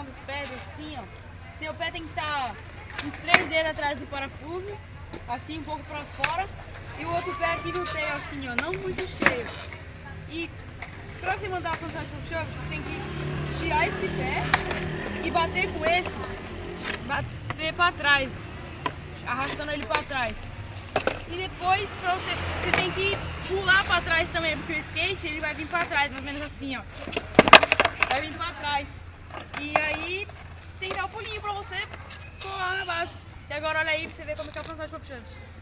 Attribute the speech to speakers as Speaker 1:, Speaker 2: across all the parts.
Speaker 1: posição dos pés, assim, ó. Seu pé tem que estar uns 3 dedos atrás do parafuso, assim, um pouco pra fora. E o outro pé aqui no teio, assim, ó, não muito cheio. E pra você mandar a frontside push-up, você tem que tirar esse pé e bater com esse, bater pra trás, arrastando ele pra trás. E depois você tem que pular pra trás também, porque o skate ele vai vir pra trás, mais ou menos assim, ó. Vai vir pra trás. E aí tem que dar o pulinho pra você pular na base. E agora olha aí pra você ver como é que é o frontside push-up.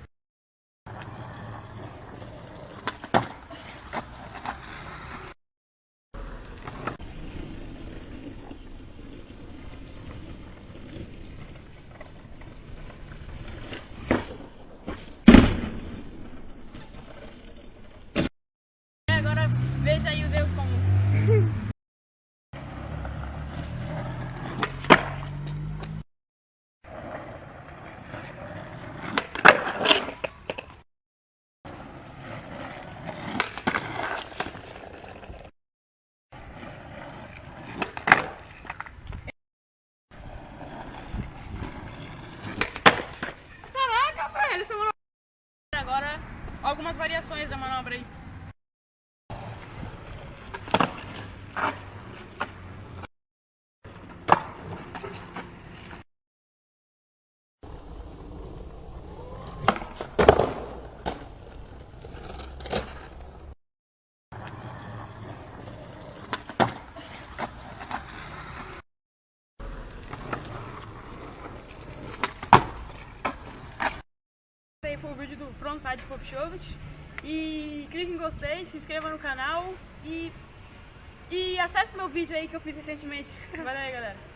Speaker 1: Agora veja aí os erros comuns. Caraca, velho, essa manobra. Agora algumas variações da manobra aí. Esse aí foi o vídeo do Frontside Push-Up. E clique em gostei, se inscreva no canal e acesse meu vídeo aí que eu fiz recentemente. Valeu aí, galera.